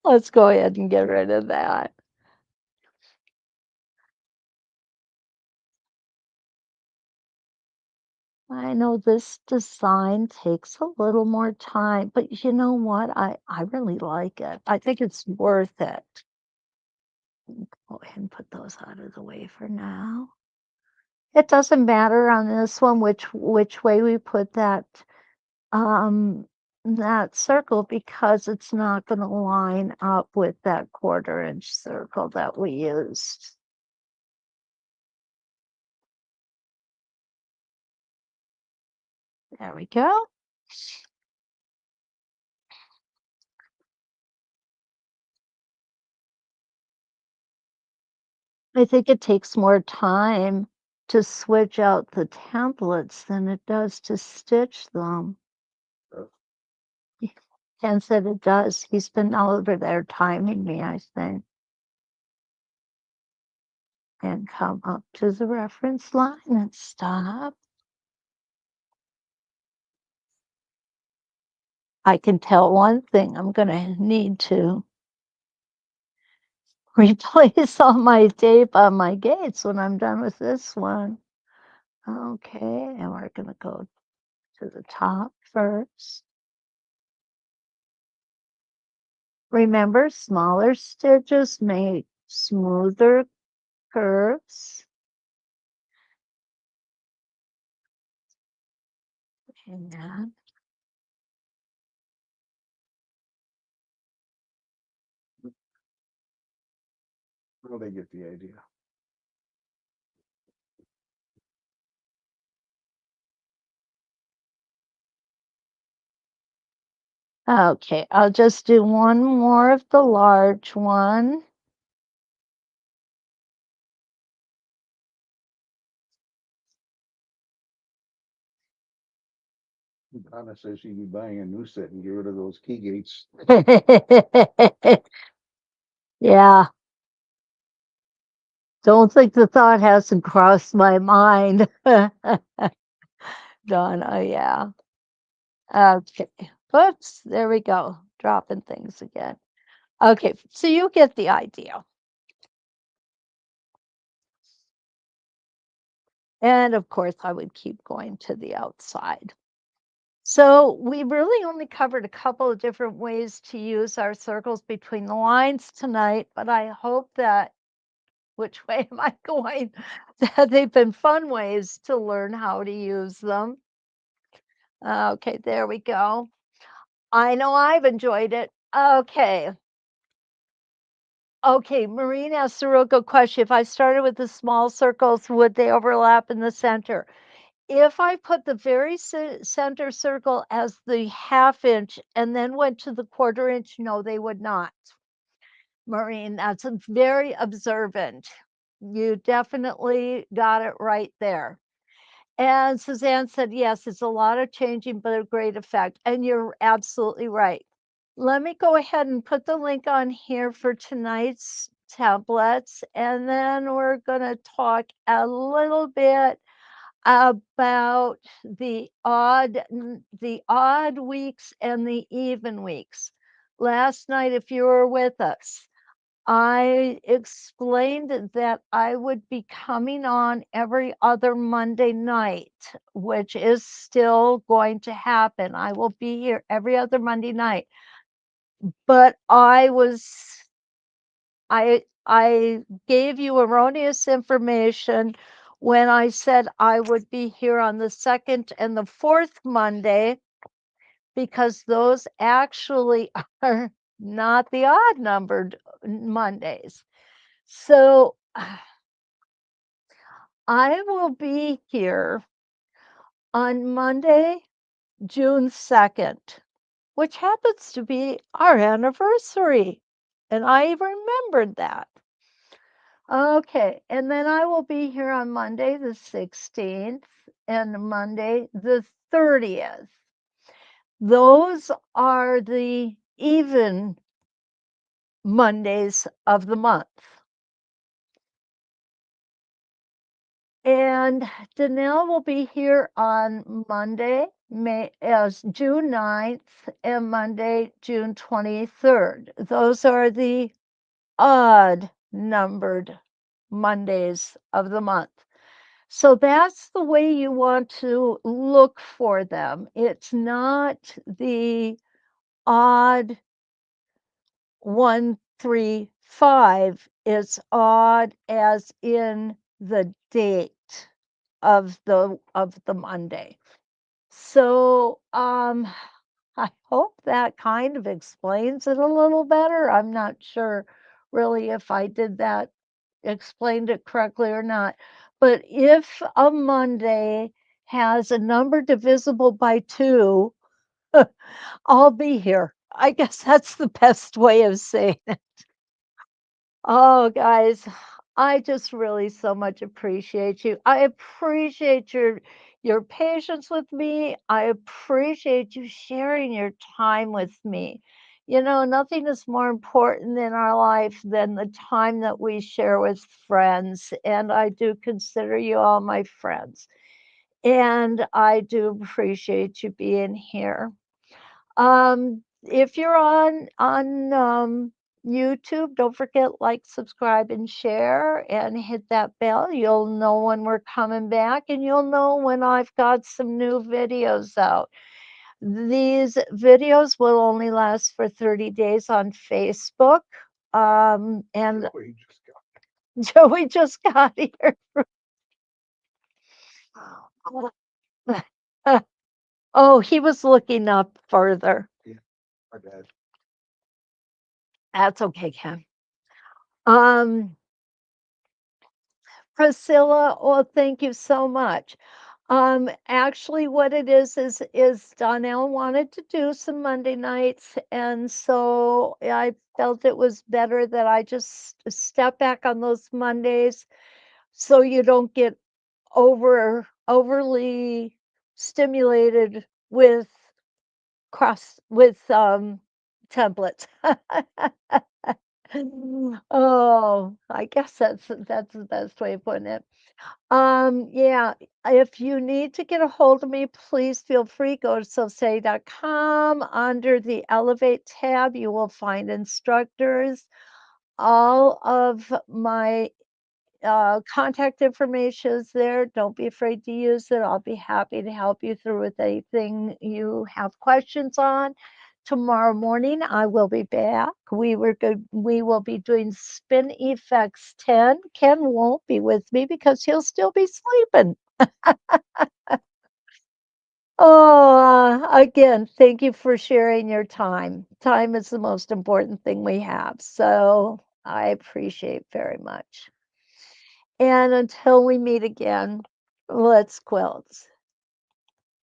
Let's go ahead and get rid of that. I know this design takes a little more time, but you know what? I really like it. I think it's worth it. Go ahead and put those out of the way for now. It doesn't matter on this one which way we put um that circle because it's not going to line up with that 1/4 inch circle that we used. There we go. I think it takes more time to switch out the templates than it does to stitch them. Uh, Ken said it does. He's been over there timing me, I think. And come up to the reference line and stop. I can tell one thing, I'm gonna need to replace all my tape on my gates when I'm done with this one. Okay, and we're gonna go to the top first. Remember, smaller stitches make smoother curves. And well, they get the idea. okay, I'll just do one more of the large one. Donna says she'd be buying a new set and get rid of those key gates. yeah. Don't think the thought hasn't crossed my mind. Donna, yeah. Okay. Oops, there we go. Dropping things again. Okay, so you get the idea. And of course, I would keep going to the outside. So we really only covered a couple of different ways to use our circles between the lines tonight, but I hope that, which way am I going? That they've been fun ways to learn how to use them. Okay, there we go. I know I've enjoyed it. Okay. Okay, Maureen asked a real good question. If I started with the small circles, would they overlap in the center? If I put the very center circle as the 1/2 inch and then went to the 1/4 inch, no, they would not. Maureen, that's a very observant. You definitely got it right there. And Suzanne said, yes, it's a lot of changing, but a great effect. And you're absolutely right. Let me go ahead and put the link on here for tonight's tablets. And then we're going to talk a little bit about the odd weeks and the even weeks. Last night, if you were with us, I explained that I would be coming on every other Monday night, which is still going to happen. I will be here every other Monday night. But I gave you erroneous information when I said I would be here on the second and the fourth Monday, because those actually are not the odd numbered Mondays. So I will be here on Monday, June 2nd, which happens to be our anniversary. And I remembered that. Okay, and then I will be here on Monday the 16th and Monday the 30th. Those are the even Mondays of the month. And Danelle will be here on Monday, June 9th, and Monday, June 23rd. Those are the odd numbered Mondays of the month. So that's the way you want to look for them. It's not the odd 1, 3, 5. It's odd as in the date of the Monday. So I hope that kind of explains it a little better. I'm not sure really if I did that, explained it correctly or not. But if a Monday has a number divisible by 2, I'll be here. I guess that's the best way of saying it. Oh, guys, I just really so much appreciate you. I appreciate your patience with me. I appreciate you sharing your time with me. You know, nothing is more important in our life than the time that we share with friends, and I do consider you all my friends. And I do appreciate you being here. If you're on YouTube, don't forget like, subscribe, and share, and hit that bell. You'll know when we're coming back, and you'll know when I've got some new videos out. These videos will only last for 30 days on Facebook. And Joey just got here. Oh, he was looking up further. Yeah, my bad. That's okay, Ken. Um, Priscilla, oh, thank you so much. Actually, what it is Donnell wanted to do some Monday nights, and so I felt it was better that I just step back on those Mondays, so you don't get overly stimulated with templates. Oh, I guess that's the best way of putting it. Yeah, if you need to get a hold of me, please feel free. Go to sosei.com. Under the Elevate tab, you will find instructors. All of my contact information is there. Don't be afraid to use it. I'll be happy to help you through with anything you have questions on. Tomorrow morning, I will be back. We will be doing Spin Effects 10. Ken won't be with me because he'll still be sleeping. Oh, again, thank you for sharing your time. Time is the most important thing we have. So I appreciate very much. And until we meet again, let's quilt.